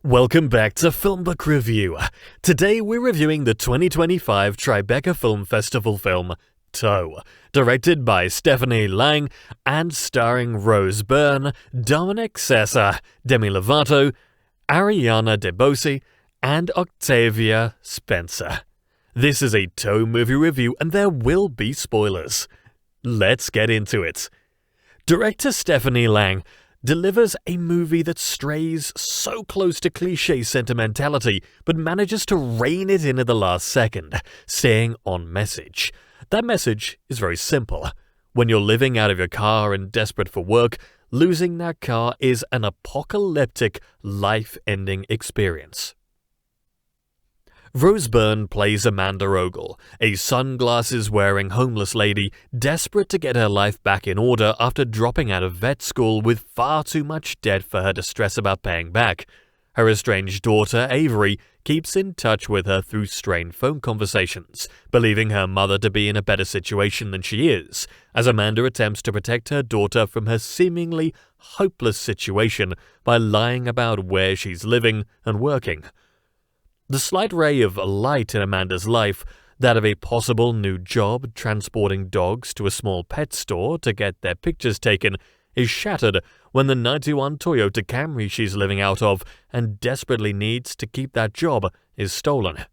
Welcome back to FilmBook Review. Today we're reviewing the 2025 Tribeca Film Festival film, Toe, directed by Stephanie Laing and starring Rose Byrne, Dominic Sessa, Demi Lovato, Ariana DeBose, and Octavia Spencer. This is a Toe movie review and there will be spoilers. Let's get into it. Director Stephanie Laing delivers a movie that strays so close to cliché sentimentality but manages to rein it in at the last second, staying on message. That message is very simple. When you're living out of your car and desperate for work, losing that car is an apocalyptic, life-ending experience. Rose Byrne plays Amanda Ogle, a sunglasses-wearing homeless lady desperate to get her life back in order after dropping out of vet school with far too much debt for her to stress about paying back. Her estranged daughter, Avery, keeps in touch with her through strained phone conversations, believing her mother to be in a better situation than she is, as Amanda attempts to protect her daughter from her seemingly hopeless situation by lying about where she's living and working. The slight ray of light in Amanda's life, that of a possible new job transporting dogs to a small pet store to get their pictures taken, is shattered when the '91 Toyota Camry she's living out of and desperately needs to keep that job is stolen.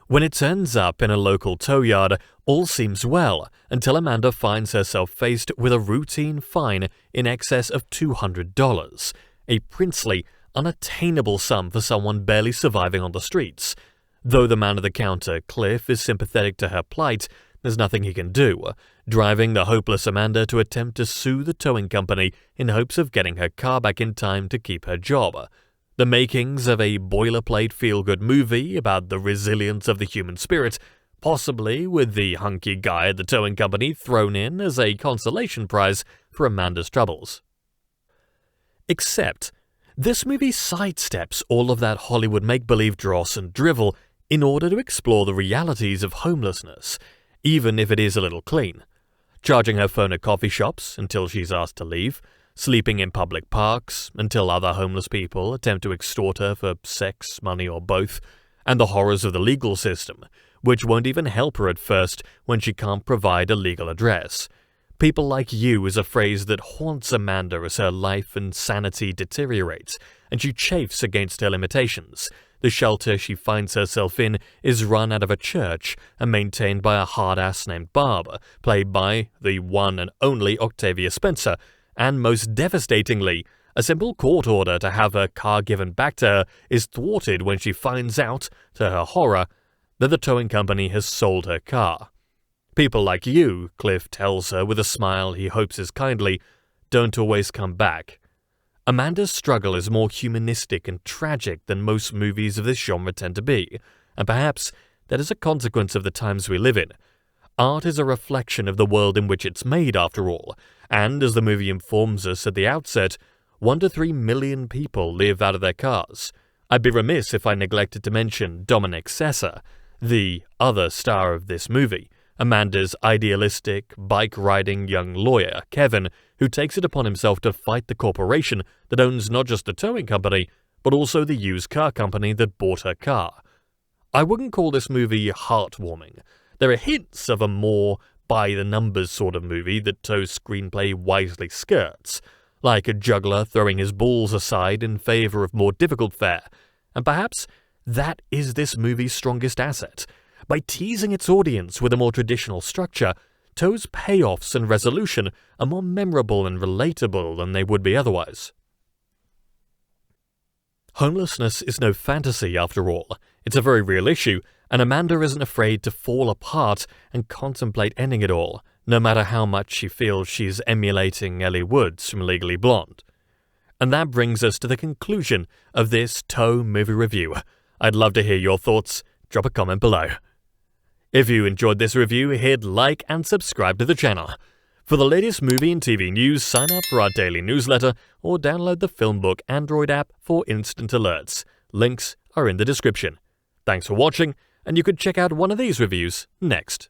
When it turns up in a local tow yard, all seems well until Amanda finds herself faced with a routine fine in excess of $200, a princely, unattainable sum for someone barely surviving on the streets. Though the man at the counter, Cliff, is sympathetic to her plight, there's nothing he can do, driving the hopeless Amanda to attempt to sue the towing company in hopes of getting her car back in time to keep her job. The makings of a boilerplate feel-good movie about the resilience of the human spirit, possibly with the hunky guy at the towing company thrown in as a consolation prize for Amanda's troubles. Except this movie sidesteps all of that Hollywood make-believe dross and drivel in order to explore the realities of homelessness, even if it is a little clean. Charging her phone at coffee shops until she's asked to leave, sleeping in public parks until other homeless people attempt to extort her for sex, money, or both, and the horrors of the legal system, which won't even help her at first when she can't provide a legal address. People like you is a phrase that haunts Amanda as her life and sanity deteriorates, and she chafes against her limitations. The shelter she finds herself in is run out of a church and maintained by a hard-ass named Barb, played by the one and only Octavia Spencer, and most devastatingly, a simple court order to have her car given back to her is thwarted when she finds out, to her horror, that the towing company has sold her car. People like you, Cliff tells her with a smile he hopes is kindly, don't always come back. Amanda's struggle is more humanistic and tragic than most movies of this genre tend to be, and perhaps that is a consequence of the times we live in. Art is a reflection of the world in which it's made, after all, and as the movie informs us at the outset, 1 to 3 million people live out of their cars. I'd be remiss if I neglected to mention Dominic Sessa, the other star of this movie, Amanda's idealistic, bike-riding young lawyer, Kevin, who takes it upon himself to fight the corporation that owns not just the towing company, but also the used car company that bought her car. I wouldn't call this movie heartwarming. There are hints of a more by-the-numbers sort of movie that Toe's screenplay wisely skirts, like a juggler throwing his balls aside in favor of more difficult fare, and perhaps that is this movie's strongest asset. By teasing its audience with a more traditional structure, Toe's payoffs and resolution are more memorable and relatable than they would be otherwise. Homelessness is no fantasy, after all. It's a very real issue, and Amanda isn't afraid to fall apart and contemplate ending it all, no matter how much she feels she's emulating Ellie Woods from Legally Blonde. And that brings us to the conclusion of this Toe movie review. I'd love to hear your thoughts. Drop a comment below. If you enjoyed this review, hit like and subscribe to the channel. For the latest movie and TV news, sign up for our daily newsletter or download the FilmBook Android app for instant alerts. Links are in the description. Thanks for watching, and you could check out one of these reviews next.